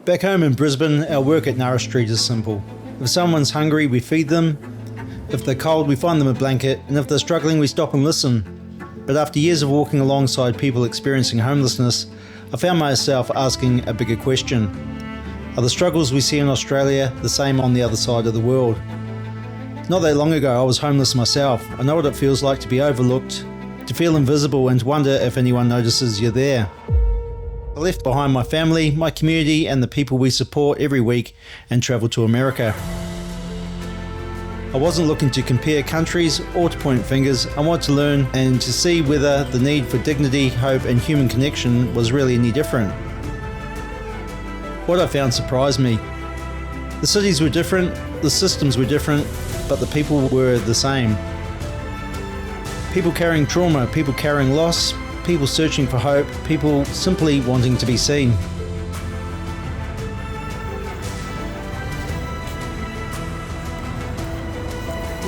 Back home in Brisbane, our work at Nourish Street is simple. If someone's hungry, we feed them. If they're cold, we find them a blanket. And if they're struggling, we stop and listen. But after years of walking alongside people experiencing homelessness, I found myself asking a bigger question. Are the struggles we see in Australia the same on the other side of the world? Not that long ago, I was homeless myself. I know what it feels like to be overlooked, to feel invisible, and to wonder if anyone notices you're there. I left behind my family, my community, and the people we support every week and travelled to America. I wasn't looking to compare countries or to point fingers. I wanted to learn and to see whether the need for dignity, hope, and human connection was really any different. What I found surprised me. The cities were different, the systems were different, but the people were the same. People carrying trauma, people carrying loss, people searching for hope, people simply wanting to be seen.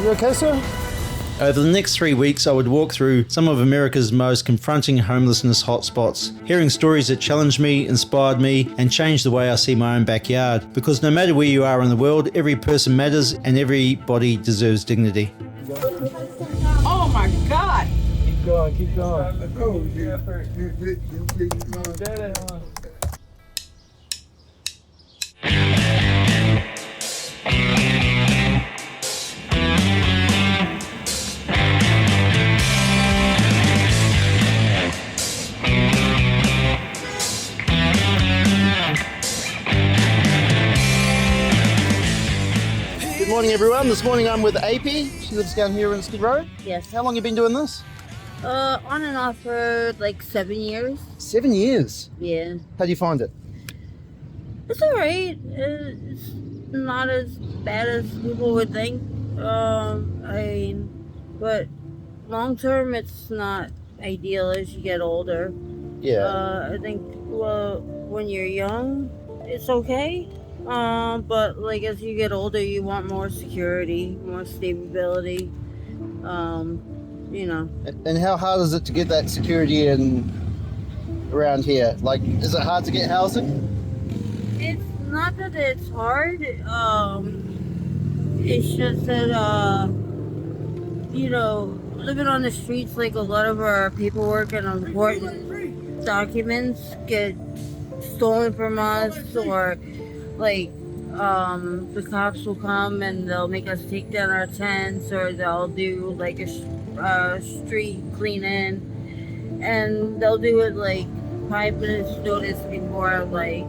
You okay, sir? Over the next 3 weeks, I would walk through some of America's most confronting homelessness hotspots, hearing stories that challenged me, inspired me, and changed the way I see my own backyard. Because no matter where you are in the world, every person matters and everybody deserves dignity. Oh my God! Keep going, keep going. Good morning, everyone. This morning I'm with AP. She lives down here in Skid Row. Yes. How long have you been doing this? On and off for like 7 years. 7 years. Yeah. How do you find it? It's alright. It's not as bad as people would think. But long term, it's not ideal as you get older. Yeah. I think, well, when you're young, it's okay. But like as you get older, you want more security, more stability. You know. And how hard is it to get that security in around here? Like, is it hard to get housing? It's not that it's hard. It's just that living on the streets, like a lot of our paperwork and important documents get stolen from us, or like the cops will come and they'll make us take down our tents, or they'll do like a street cleaning, and they'll do it like 5 minutes notice before they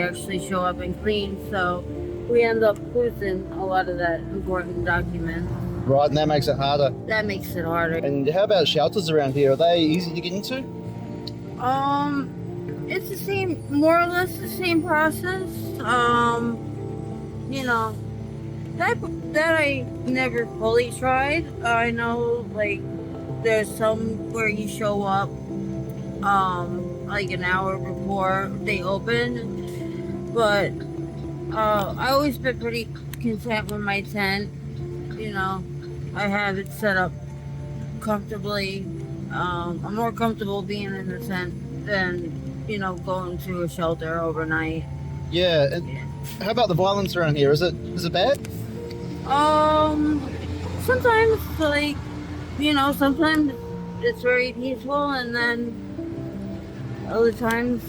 actually show up and clean. So we end up losing a lot of that important document. Right, and that makes it harder. That makes it harder. And how about shelters around here? Are they easy to get into? It's the same, more or less the same process. That I never fully tried. I know, like, there's some where you show up, like an hour before they open, but I always been pretty content with my tent. I have it set up comfortably. I'm more comfortable being in the tent than going to a shelter overnight. Yeah. And how about the violence around here? Is it bad? Sometimes sometimes it's very peaceful, and then other times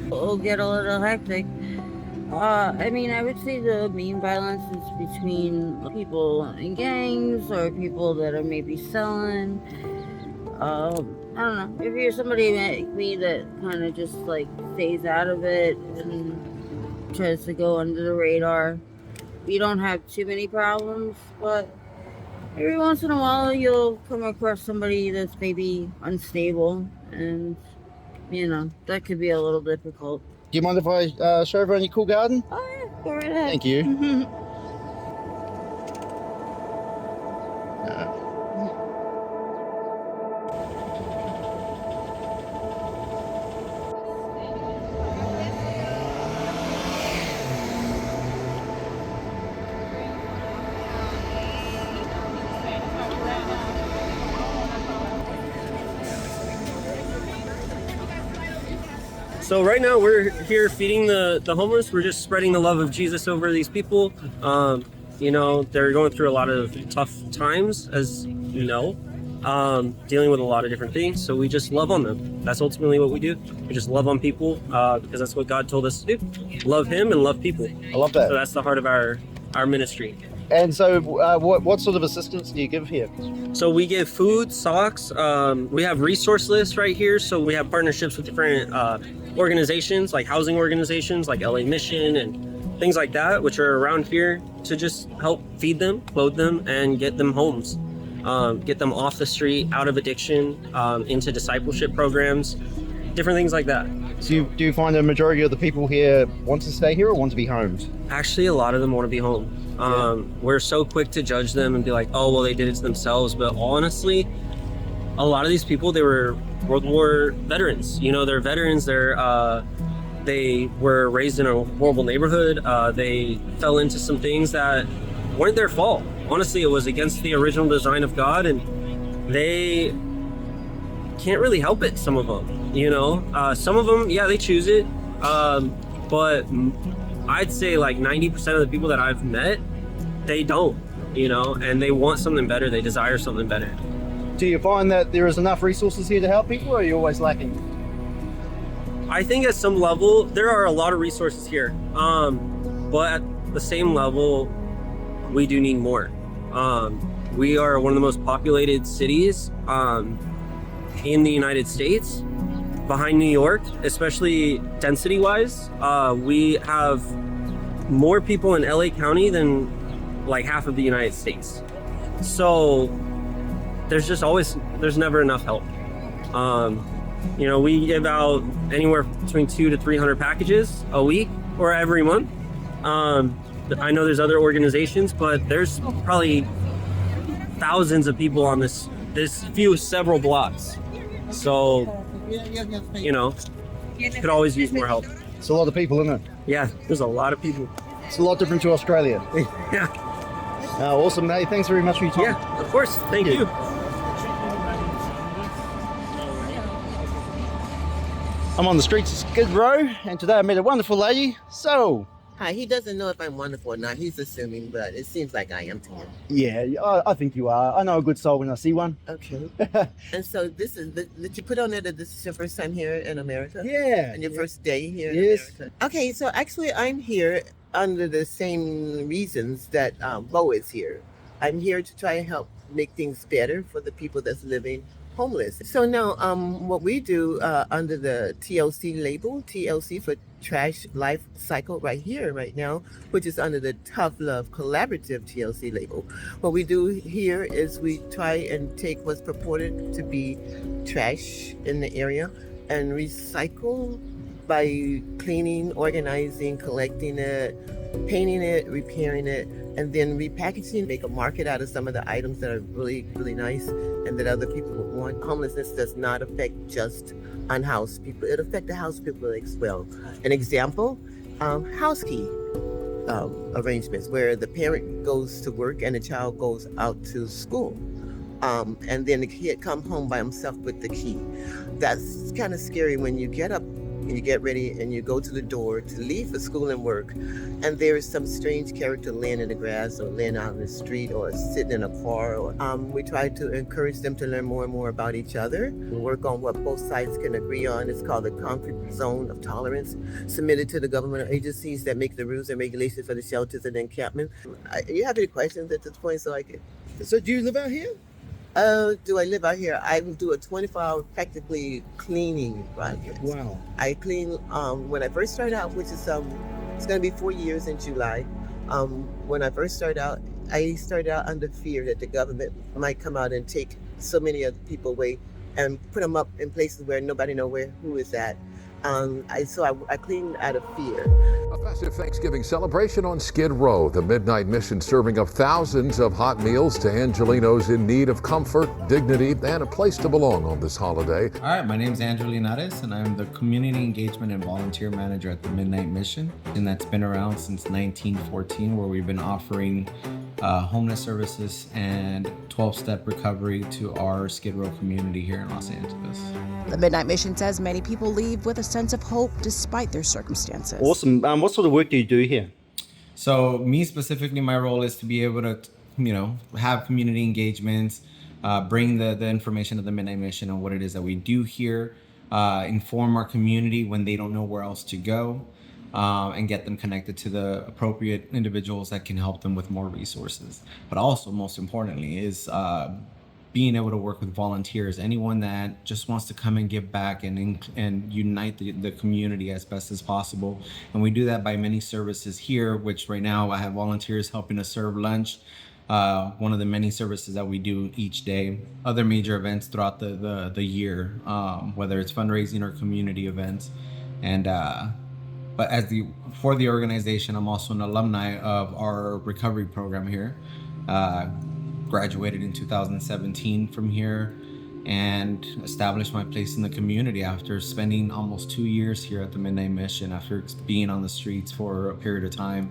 it'll get a little hectic. I would say the main violence is between people in gangs or people that are maybe selling. I don't know. If you're somebody like me that kind of just like stays out of it and tries to go under the radar, you don't have too many problems. But every once in a while, you'll come across somebody that's maybe unstable, and that could be a little difficult. Do you mind if I show everyone your cool garden? Oh yeah, go right ahead. Thank you. So right now we're here feeding the homeless. We're just spreading the love of Jesus over these people. You know, they're going through a lot of tough times, as you know, dealing with a lot of different things. So we just love on them. That's ultimately what we do. We just love on people because that's what God told us to do. Love Him and love people. I love that. So that's the heart of our ministry. And so, what sort of assistance do you give here? So we give food, socks. We have resource lists right here. So we have partnerships with different organizations, like housing organizations, like LA Mission and things like that, which are around here to just help feed them, clothe them, and get them homes. Get them off the street, out of addiction, into discipleship programs, different things like that. So do you find the majority of the people here want to stay here or want to be homed? Actually, a lot of them want to be home. We're so quick to judge them and be like, oh, well, they did it to themselves. But honestly, a lot of these people, they were World War veterans. You know, they're veterans. They were raised in a horrible neighborhood. They fell into some things that weren't their fault. Honestly, it was against the original design of God, and they can't really help it, some of them, you know? Some of them, yeah, they choose it, but I'd say like 90% of the people that I've met, they don't, you know, and they want something better, they desire something better. Do you find that there is enough resources here to help people, or are you always lacking? I think at some level, there are a lot of resources here, but at the same level, we do need more. We are one of the most populated cities in the United States, behind New York, especially density-wise. We have more people in LA County than like half of the United States. So there's never enough help. You know, we give out anywhere between 200 to 300 packages a week or every month. I know there's other organizations, but there's probably thousands of people on this several blocks. So, you know, could always use more help. It's a lot of people, isn't it? Yeah, there's a lot of people. It's a lot different to Australia. Yeah. Awesome. Hey, thanks very much for your time. Yeah, of course. Thank you. I'm on the streets of Skid Row, and today I met a wonderful lady. So, Hi, he doesn't know if I'm wonderful or not. He's assuming, but it seems like I am to him. yeah, I think you are. I know a good soul when I see one. Okay. And so this is, did you put on there that this is your first time here in America? Yeah. And your first day here Yes. in America? Okay, so actually I'm here under the same reasons that Bo is here. I'm here to try and help make things better for the people that's living homeless. So now what we do under the TLC label, TLC for Trash Life Cycle right here, right now, which is under the Tough Love Collaborative TLC label. What we do here is we try and take what's purported to be trash in the area and recycle by cleaning, organizing, collecting it, painting it, repairing it, and then repackaging, make a market out of some of the items that are really, really nice and that other people would want. Homelessness does not affect just unhoused people. It affects the housed people as well. An example, house key arrangements where the parent goes to work and the child goes out to school. And then the kid come home by himself with the key. That's kind of scary when you get up and you get ready and you go to the door to leave for school and work, and there is some strange character laying in the grass or laying out in the street or sitting in a car. We try to encourage them to learn more and more about each other and work on what both sides can agree on. It's called the Comfort Zone of Tolerance, submitted to the government agencies that make the rules and regulations for the shelters and encampment. You have any questions at this point so I can... So do you live out here? Do I live out here? I will do a 24-hour practically cleaning project. Wow. I clean when I first started out, which is it's going to be 4 years in July. When I first started out, I started out under fear that the government might come out and take so many other people away and put them up in places where nobody knows who is at. I cleaned out of fear. A festive Thanksgiving celebration on Skid Row. The Midnight Mission serving up thousands of hot meals to Angelinos in need of comfort, dignity, and a place to belong on this holiday. All right, my name is Andrew Linares, and I'm the Community Engagement and Volunteer Manager at the Midnight Mission. And that's been around since 1914, where we've been offering homeless services and 12-step recovery to our Skid Row community here in Los Angeles. The Midnight Mission says many people leave with a sense of hope despite their circumstances. Awesome. What sort of work do you do here? So me specifically, my role is to be able to, have community engagements, bring the information of the Midnight Mission and what it is that we do here, inform our community when they don't know where else to go, and get them connected to the appropriate individuals that can help them with more resources. But also, most importantly, is being able to work with volunteers, anyone that just wants to come and give back and unite the community as best as possible. And we do that by many services here, which right now I have volunteers helping us serve lunch, one of the many services that we do each day. Other major events throughout the year, whether it's fundraising or community events. And but for the organization, I'm also an alumni of our recovery program here. Graduated in 2017 from here and established my place in the community after spending almost 2 years here at the Midnight Mission, after being on the streets for a period of time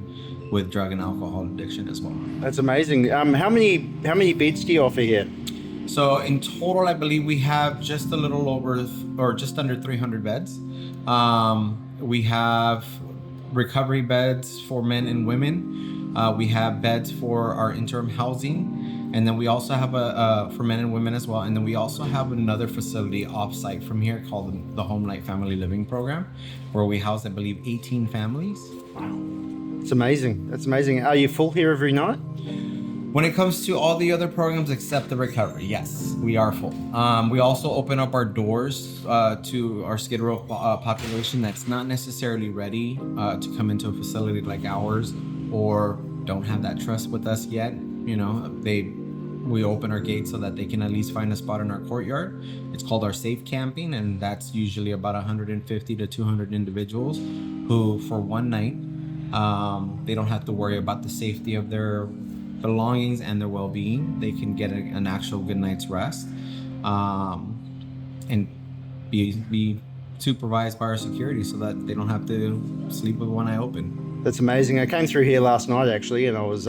with drug and alcohol addiction as well. That's amazing. How many beds do you offer here? So in total, I believe we have just a little over or just under 300 beds. We have recovery beds for men and women. We have beds for our interim housing. And then we also have for men and women as well. And then we also have another facility off-site from here called the Home Light Family Living Program, where we house, I believe, 18 families. Wow. It's amazing. That's amazing. Are you full here every night? When it comes to all the other programs except the recovery, yes, we are full. We also open up our doors to our Skid Row population that's not necessarily ready to come into a facility like ours or don't have that trust with us yet. We open our gates so that they can at least find a spot in our courtyard. It's called our safe camping, and that's usually about 150 to 200 individuals who, for one night, they don't have to worry about the safety of their belongings and their well-being. They can get an actual good night's rest, and be supervised by our security so that they don't have to sleep with one eye open. That's amazing. I came through here last night actually, and it was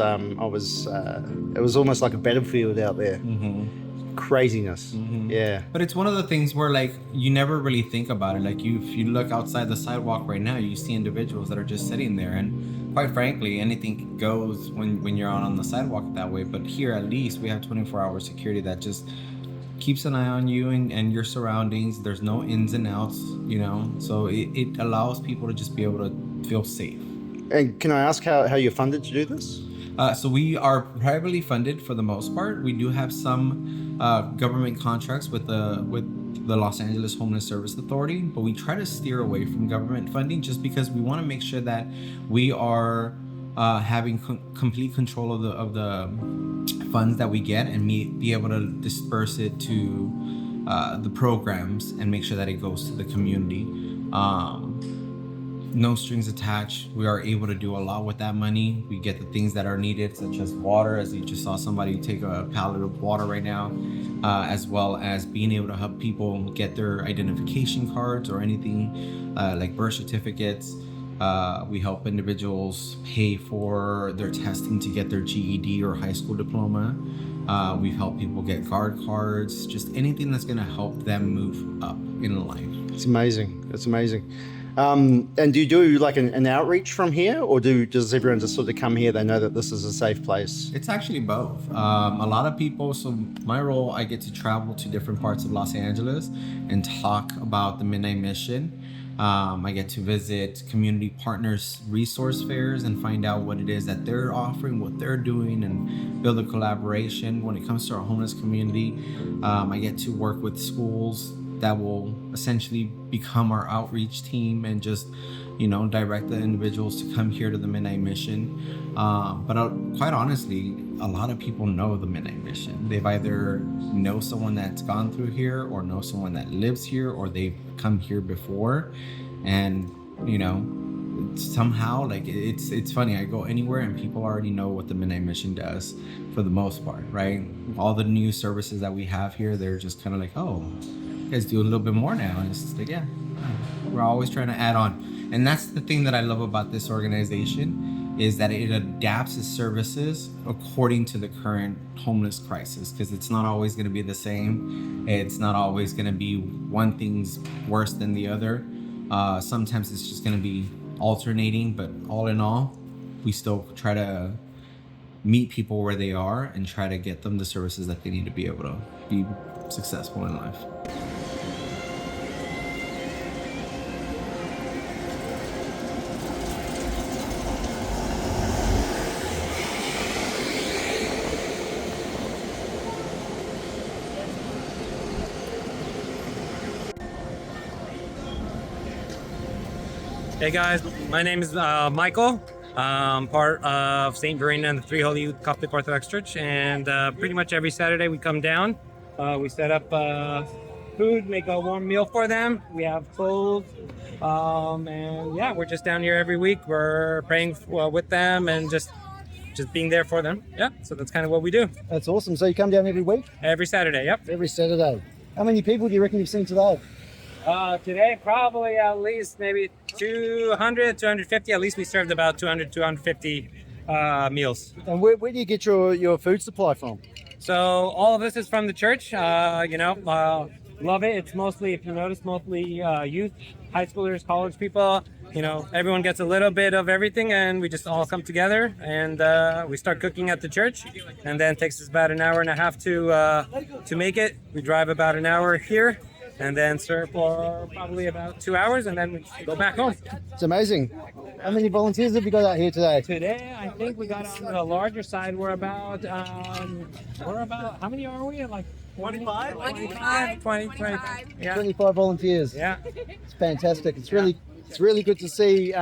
almost like a battlefield out there. Mm-hmm. Craziness. Mm-hmm. Yeah. But it's one of the things where you never really think about it. If you look outside the sidewalk right now, you see individuals that are just sitting there, and quite frankly, anything goes when you're out on the sidewalk that way. But here, at least, we have 24-hour security that just keeps an eye on you and your surroundings. There's no ins and outs, so it allows people to just be able to feel safe. And can I ask how you're funded to do this? So we are privately funded for the most part. We do have some government contracts with the Los Angeles Homeless Service Authority, but we try to steer away from government funding just because we want to make sure that we are having complete control of the funds that we get and be able to disperse it to the programs and make sure that it goes to the community. No strings attached. We are able to do a lot with that money. We get the things that are needed, such as water, as you just saw somebody take a pallet of water right now, as well as being able to help people get their identification cards or anything like birth certificates. We help individuals pay for their testing to get their GED or high school diploma. We've helped people get guard cards, just anything that's going to help them move up in life. It's amazing. It's amazing. And do you do like an outreach from here, or does everyone just sort of come here? They know that this is a safe place. It's actually both. A lot of people, so my role, I get to travel to different parts of Los Angeles and talk about the Midnight Mission. I get to visit community partners resource fairs and find out what it is that they're offering, what they're doing, and build a collaboration. When it comes to our homeless community, I get to work with schools that will essentially become our outreach team and just, direct the individuals to come here to the Midnight Mission. But quite honestly, a lot of people know the Midnight Mission. They've either know someone that's gone through here or know someone that lives here, or they've come here before. And, somehow it's funny. I go anywhere and people already know what the Midnight Mission does for the most part, right? All the new services that we have here, they're just kind of like, oh, you guys do a little bit more now. And it's just like, yeah, we're always trying to add on. And that's the thing that I love about this organization. is that it adapts its services according to the current homeless crisis, because it's not always going to be the same. It's not always going to be one thing's worse than the other. Sometimes it's just going to be alternating, but all in all, we still try to meet people where they are and try to get them the services that they need to be able to be successful in life. Hey guys, my name is Michael. I'm part of St. Verena and the Three Holy Coptic Orthodox Church, and pretty much every Saturday we come down. We set up food, make a warm meal for them. We have clothes, and yeah, we're just down here every week. We're praying with them and just being there for them. Yeah, so that's kind of what we do. That's awesome. So you come down every week? Every Saturday, yep. Every Saturday. How many people do you reckon you've seen today? Today, probably at least maybe 200, 250. At least we served about 200, 250 meals. And where do you get your food supply from? So all of this is from the church. Love it. It's mostly, if you notice, mostly youth, high schoolers, college people. Everyone gets a little bit of everything, and we just all come together and we start cooking at the church. And then it takes us about an hour and a half to make it. We drive about an hour here, and then serve for probably about 2 hours, and then we go back home. It's amazing. How many volunteers have you got out here today? Today, I think we got on the larger side. We're about, how many are we? Like 25? 25. Yeah. 25 volunteers. Yeah. It's fantastic. It's really good to see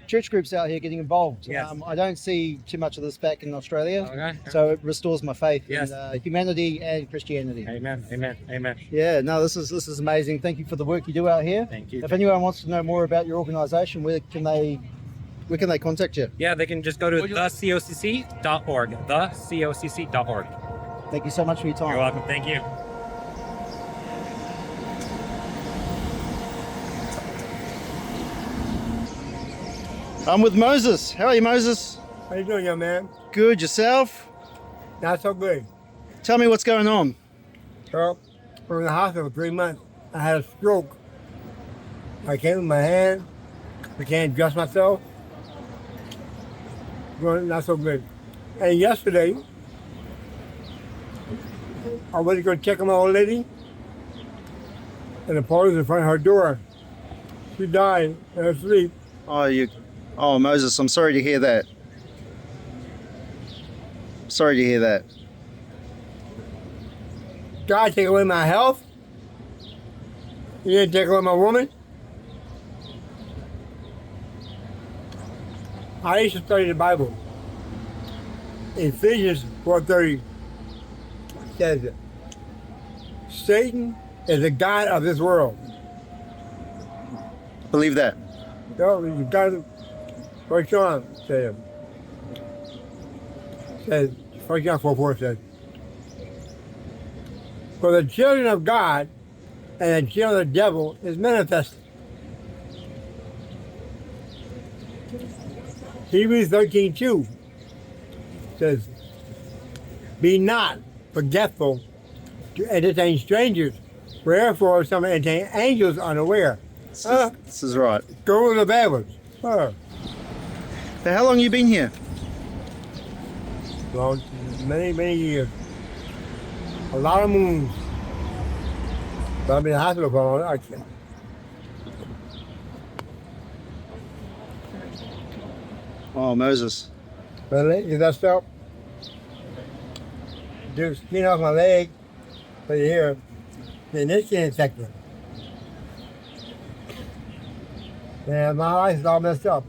church groups out here getting involved. Yes. I don't see too much of this back in Australia, Okay. so it restores my faith Yes. in humanity and Christianity. Amen. Amen. Amen. Yeah, no, this is amazing. Thank you for the work you do out here. Thank you. If anyone wants to know more about your organisation, where can they contact you? Yeah, they can just go to thecocc.org. Thecocc.org. Thank you so much for your time. You're welcome. Thank you. I'm with Moses. How are you, Moses? How you doing, young man? Good. Yourself? Not so good. Tell me what's going on. So, we're in the hospital for 3 months. I had a stroke. I can't move my hand. I can't dress myself. Not so good. And yesterday, I went to go check on my old lady, and the police in front of her door. She died in her sleep. Oh, Moses, I'm sorry to hear that. Sorry to hear that. God take away my health. He didn't take away my woman. I used to study the Bible. Ephesians 4:30 says it. Satan is the god of this world. Believe that. No, you got to. First John says, 1 John 4:4 says, for the children of God and the children of the devil is manifested. Hebrews 13:2 says, be not forgetful to entertain strangers, wherefore some entertain angels unaware. This is right. Go to the bad ones. So how long you been here? Well, many years. A lot of moons. But I've been in the hospital for a long time. Oh, Moses. My leg is messed up. Took skin off my leg, right here. And this skin infected. And my life is all messed up.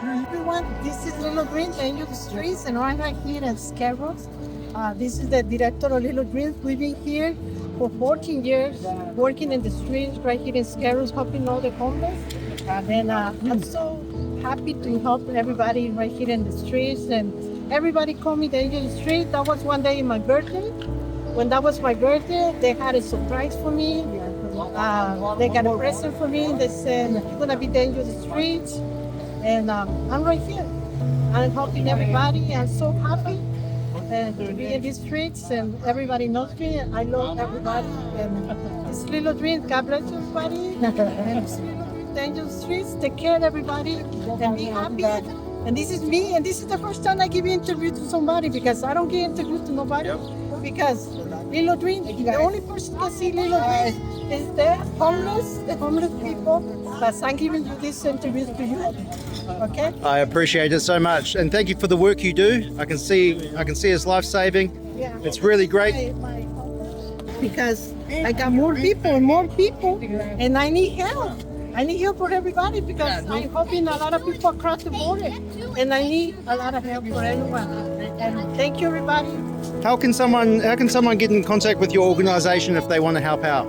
Everyone, this is Little Dreams, Angel Streets, and I'm right here at Scarecrows. This is the director of Little Dreams. We've been here for 14 years, working in the streets right here in Scarecrows, helping all the homeless. And then I'm so happy to help everybody right here in the streets, and everybody call me the angel of the street. That was one day in my birthday. When that was my birthday, they had a surprise for me. They got a present for me. They said, you're gonna be the angel of the streets. And I'm right here. I'm helping everybody. I'm so happy to be in these streets, and everybody knows me. I love everybody. And it's little dreams. God bless everybody. And it's little dreams, the angel of the streets. Take care of everybody and be happy. And this is me. And this is the first time I give an interview to somebody, because I don't give interviews to nobody. Because little dreams, the only person can see little dreams is the homeless people. But I'm giving you this interview to you. Okay. I appreciate it so much, and thank you for the work you do. I can see it's life-saving. Yeah. It's really great. Because I got more people, and I need help. I need help for everybody, because I'm helping a lot of people across the border, and I need a lot of help for everyone. And thank you, everybody. How can someone get in contact with your organization if they want to help out?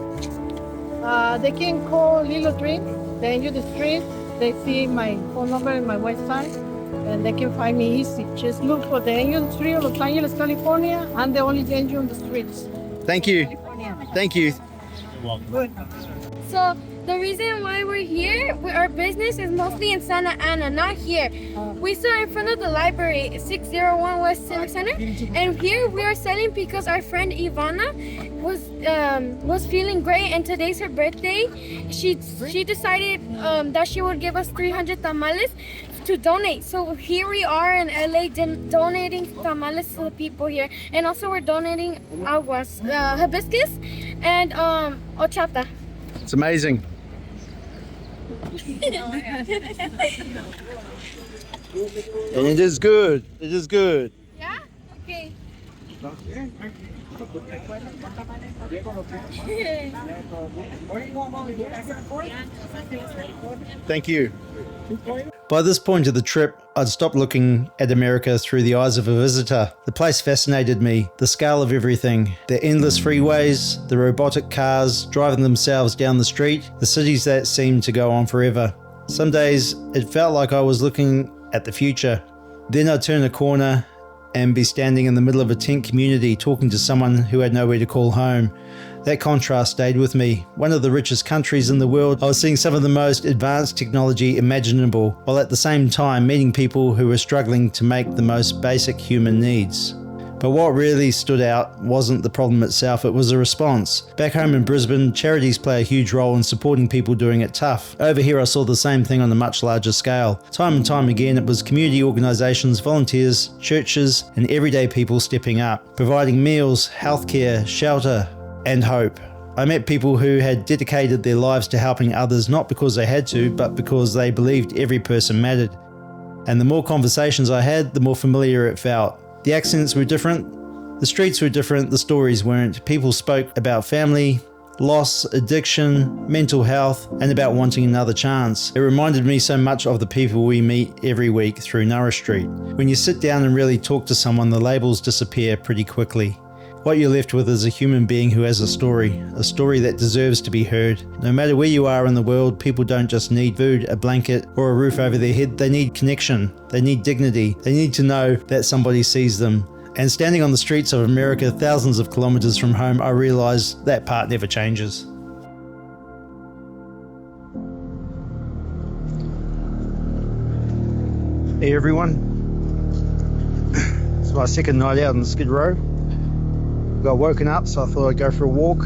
They can call Little Dream, the Angel of the Street. They see my phone number and my website, and they can find me easy. Just look for the Angel of the Street, Los Angeles, California. I'm the only angel on the streets. Thank you. Thank you. Good. So the reason why we're here, our business is mostly in Santa Ana, not here. We saw in front of the library, 601 West Civic Center, and here we are selling because our friend Ivana was feeling great, and today's her birthday. She decided that she would give us 300 tamales to donate. So here we are in LA donating tamales to the people here, and also we're donating aguas, hibiscus, and horchata. It's amazing. And it is good. It is good. Yeah? Okay. Thank you. By this point of the trip, I'd stopped looking at America through the eyes of a visitor. The place fascinated me, the scale of everything, the endless freeways, the robotic cars driving themselves down the street, the cities that seemed to go on forever. Some days it felt like I was looking at the future. Then I'd turn a corner and be standing in the middle of a tent community talking to someone who had nowhere to call home. That contrast stayed with me. One of the richest countries in the world, I was seeing some of the most advanced technology imaginable, while at the same time meeting people who were struggling to make the most basic human needs. But what really stood out wasn't the problem itself, it was the response. Back home in Brisbane, charities play a huge role in supporting people doing it tough. Over here I saw the same thing on a much larger scale. Time and time again it was community organisations, volunteers, churches and everyday people stepping up, providing meals, healthcare, shelter and hope. I met people who had dedicated their lives to helping others not because they had to, but because they believed every person mattered. And the more conversations I had, the more familiar it felt. The accents were different, the streets were different, the stories weren't. People spoke about family, loss, addiction, mental health, and about wanting another chance. It reminded me so much of the people we meet every week through Nourish Street. When you sit down and really talk to someone, the labels disappear pretty quickly. What you're left with is a human being who has a story that deserves to be heard. No matter where you are in the world, people don't just need food, a blanket, or a roof over their head. They need connection. They need dignity. They need to know that somebody sees them. And standing on the streets of America, thousands of kilometers from home, I realized that part never changes. Hey everyone. It's my second night out on Skid Row. Got woken up, so I thought I'd go for a walk.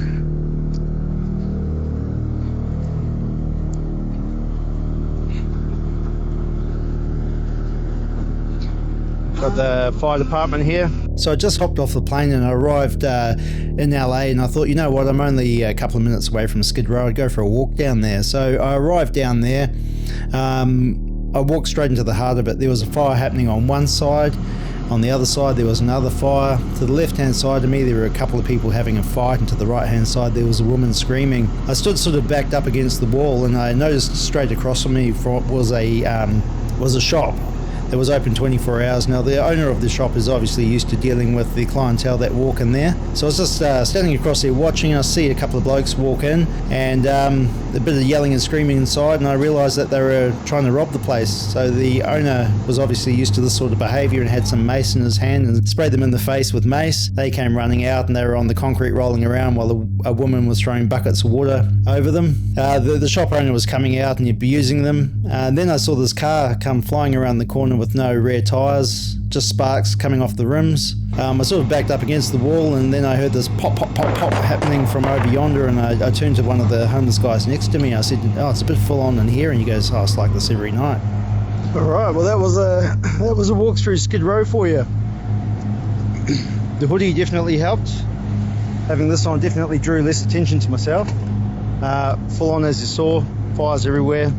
Got the fire department here. So I just hopped off the plane and I arrived in LA, and I thought, you know what, I'm only a couple of minutes away from Skid Row, I'd go for a walk down there. So I arrived down there. I walked straight into the heart of it. There was a fire happening on one side. On the other side there was another fire. To the left hand side of me there were a couple of people having a fight, and to the right hand side there was a woman screaming. I stood sort of backed up against the wall, and I noticed straight across from me was a shop. that was open 24 hours. Now, the owner of the shop is obviously used to dealing with the clientele that walk in there. So I was just standing across there watching. I see a couple of blokes walk in, and a bit of yelling and screaming inside, and I realised that they were trying to rob the place. So the owner was obviously used to this sort of behaviour and had some mace in his hand and sprayed them in the face with mace. They came running out, and they were on the concrete rolling around while a woman was throwing buckets of water over them. The shop owner was coming out and abusing them. Then I saw this car come flying around the corner with no rear tyres, just sparks coming off the rims. I sort of backed up against the wall, and then I heard this pop, pop, pop, pop happening from over yonder, and I turned to one of the homeless guys next to me. I said, "Oh, it's a bit full on in here," and he goes, "Oh, it's like this every night." All right, well that was a walk through Skid Row for you. The hoodie definitely helped. Having this on definitely drew less attention to myself. Full on, as you saw, fires everywhere.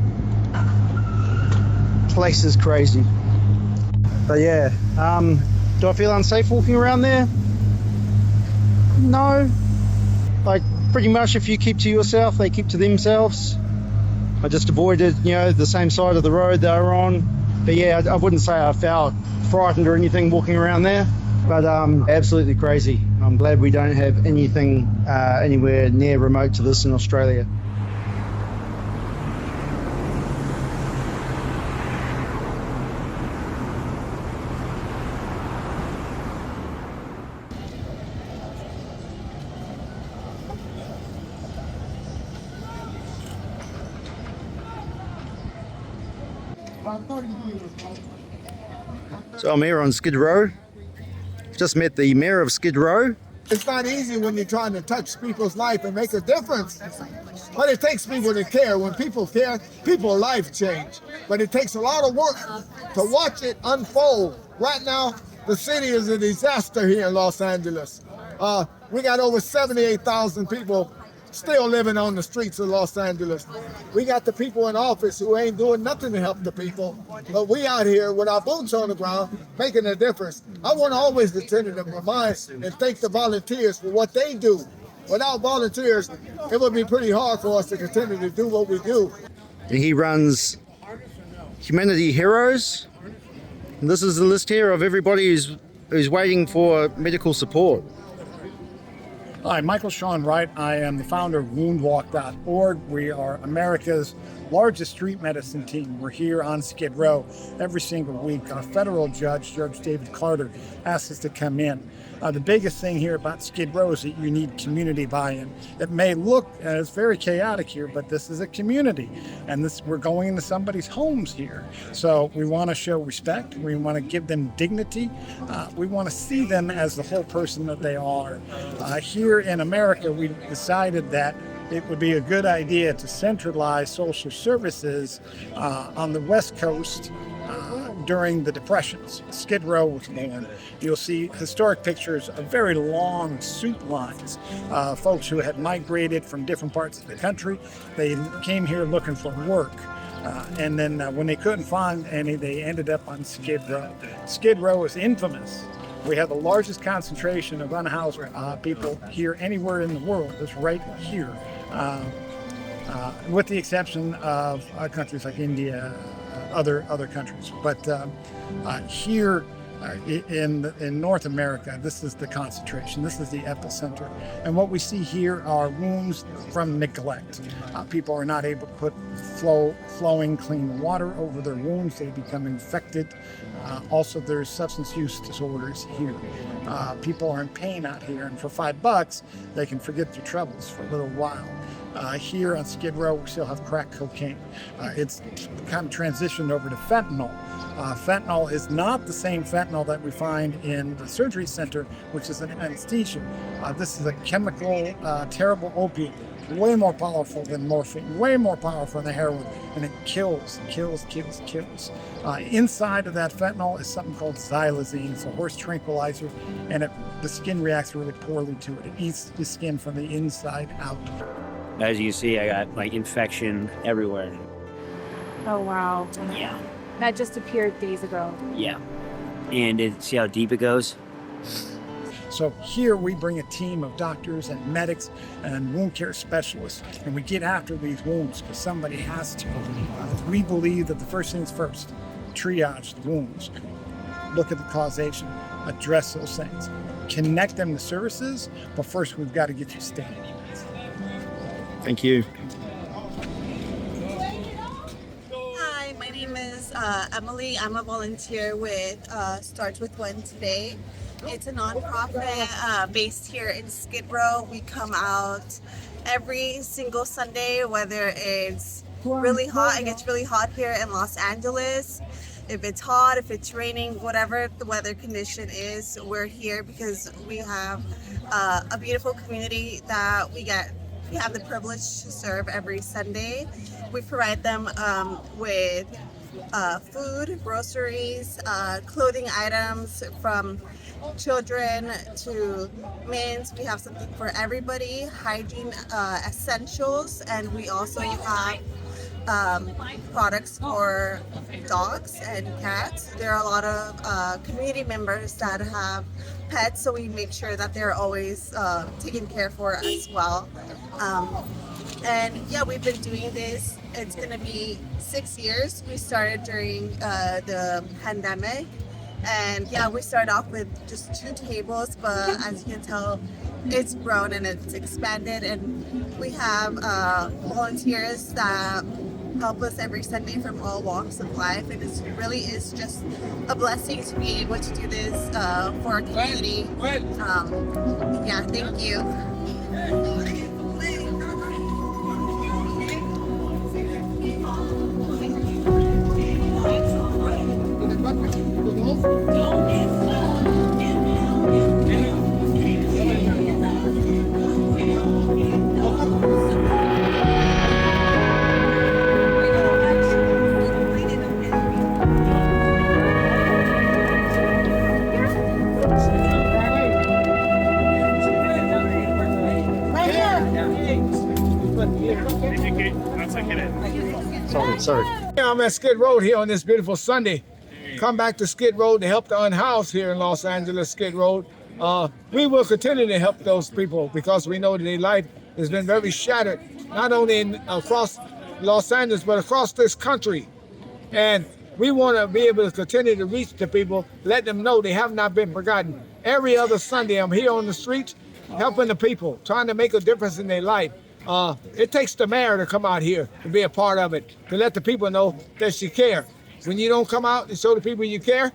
Place is crazy. But yeah, do I feel unsafe walking around there? No. Like, pretty much if you keep to yourself, they keep to themselves. I just avoided, the same side of the road they were on. But yeah, I wouldn't say I felt frightened or anything walking around there. But absolutely crazy. I'm glad we don't have anything anywhere near remote to this in Australia. So I'm here on Skid Row. Just met the mayor of Skid Row. It's not easy when you're trying to touch people's life and make a difference. But it takes people to care. When people care, people's life change. But it takes a lot of work to watch it unfold. Right now, the city is a disaster here in Los Angeles. We got over 78,000 people still living on the streets of Los Angeles. We got the people in office who ain't doing nothing to help the people, but we out here with our boots on the ground making a difference. I want to always continue to remind and thank the volunteers for what they do. Without volunteers, it would be pretty hard for us to continue to do what we do. And he runs Humanity Heroes. And this is the list here of everybody who's waiting for medical support. Hi, Michael Sean Wright. I am the founder of woundwalk.org. We are America's largest street medicine team. We're here on Skid Row every single week. Our federal judge, Judge David Carter, asks us to come in. The biggest thing here about Skid Row is that you need community buy-in. It may look, it's very chaotic here, but this is a community, and we're going into somebody's homes here. So we want to show respect. We want to give them dignity. We want to see them as the whole person that they are. Here in America, we decided that it would be a good idea to centralize social services on the West Coast during the Depressions. Skid Row was born. You'll see historic pictures of very long soup lines. Folks who had migrated from different parts of the country, they came here looking for work. And then when they couldn't find any, they ended up on Skid Row. Skid Row is infamous. We have the largest concentration of unhoused people here anywhere in the world. It's right here, with the exception of countries like India, other countries. But here in North America, this is the concentration. This is the epicenter. And what we see here are wounds from neglect. People are not able to put flowing clean water over their wounds. They become infected. Also, there's substance use disorders here. People are in pain out here, and for $5, they can forget their troubles for a little while. Here on Skid Row, we still have crack cocaine. It's kind of transitioned over to fentanyl. Fentanyl is not the same fentanyl that we find in the surgery center, which is an anesthesia. This is a chemical, terrible opiate, way more powerful than morphine, way more powerful than heroin, and it kills. Inside of that fentanyl is something called xylazine. It's a horse tranquilizer, and the skin reacts really poorly to it. It eats the skin from the inside out. As you see, I got infection everywhere. Oh, wow. Yeah. That just appeared days ago. Yeah. And see how deep it goes? So here we bring a team of doctors and medics and wound care specialists, and we get after these wounds because somebody has to. We believe that the first things first. triage the wounds, look at the causation, address those things, connect them to services, but first we've got to get you stable. Thank you. Hi, my name is Emily. I'm a volunteer with Starts With One Today. It's a nonprofit based here in Skid Row. We come out every single Sunday, whether it's really hot. It gets really hot here in Los Angeles. If it's hot, if it's raining, whatever the weather condition is, we're here because we have a beautiful community that we have the privilege to serve every Sunday. We provide them with food, groceries, clothing items, from children to men's. We have something for everybody, hygiene essentials, and we also have products for dogs and cats. There are a lot of community members that have pets, so we make sure that they're always taken care for as well. And yeah, we've been doing this. It's gonna be 6 years. We started during the pandemic. And yeah, we started off with just 2 tables, but as you can tell, it's grown and it's expanded. And we have volunteers that help us every Sunday from all walks of life. And it really is just a blessing to be able to do this for our community. Yeah, thank you. Sorry. Yeah, I'm at Skid Row here on this beautiful Sunday. Come back to Skid Row to help the unhoused here in Los Angeles, Skid Row. We will continue to help those people because we know that their life has been very shattered, not only across Los Angeles, but across this country. And we want to be able to continue to reach the people, let them know they have not been forgotten. Every other Sunday, I'm here on the streets helping the people, trying to make a difference in their life. It takes the mayor to come out here to be a part of it, to let the people know that she cares. When you don't come out and show the people you care,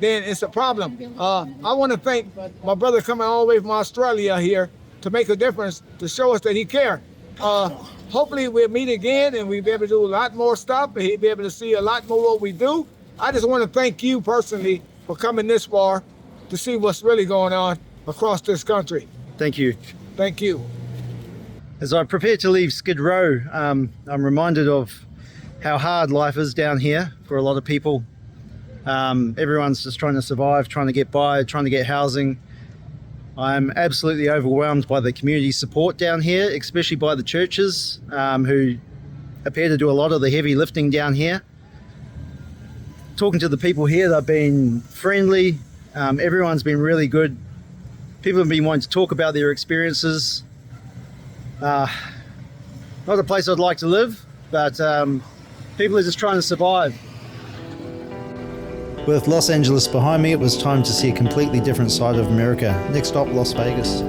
then it's a problem. I want to thank my brother coming all the way from Australia here to make a difference, to show us that he cares. Hopefully we'll meet again and we'll be able to do a lot more stuff and he'll be able to see a lot more what we do. I just want to thank you personally for coming this far to see what's really going on across this country. Thank you. Thank you. As I prepare to leave Skid Row, I'm reminded of how hard life is down here for a lot of people. Everyone's just trying to survive, trying to get by, trying to get housing. I'm absolutely overwhelmed by the community support down here, especially by the churches who appear to do a lot of the heavy lifting down here. Talking to the people here, they've been friendly. Everyone's been really good. People have been wanting to talk about their experiences. Not a place I'd like to live, but people are just trying to survive. With Los Angeles behind me, it was time to see a completely different side of America. Next stop, Las Vegas.